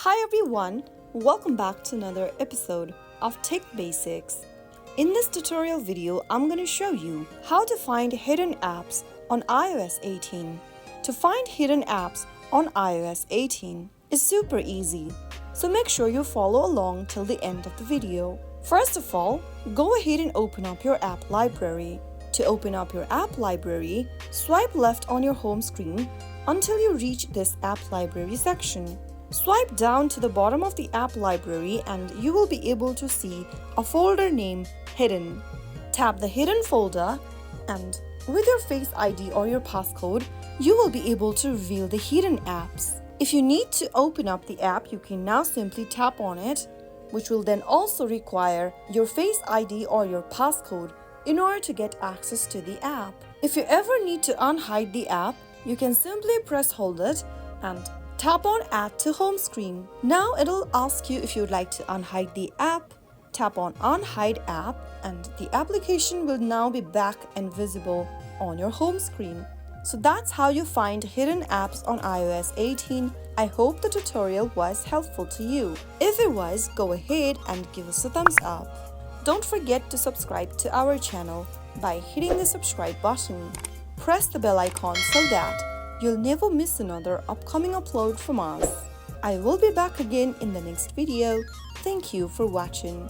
Hi everyone, welcome back to another episode of Tech Basics. In this tutorial video, I'm going to show you how to find hidden apps on iOS 18. To find hidden apps on iOS 18 is super easy, so make sure you follow along till the end of the video. First of all, go ahead and open up your app library. To open up your app library, swipe left on your home screen until you reach this app library section. Swipe down to the bottom of the app library and you will be able to see a folder named Hidden. Tap the Hidden folder and with your Face ID or your passcode, you will be able to reveal the hidden apps. If you need to open up the app, you can now simply tap on it, which will then also require your Face ID or your passcode in order to get access to the app. If you ever need to unhide the app, you can simply press hold it and tap on Add to Home Screen. Now it'll ask you if you'd like to unhide the app. Tap on Unhide App and the application will now be back and visible on your home screen. So that's how you find hidden apps on iOS 18. I hope the tutorial was helpful to you. If it was, go ahead and give us a thumbs up. Don't forget to subscribe to our channel by hitting the subscribe button. Press the bell icon so that you'll never miss another upcoming upload from us. I will be back again in the next video. Thank you for watching.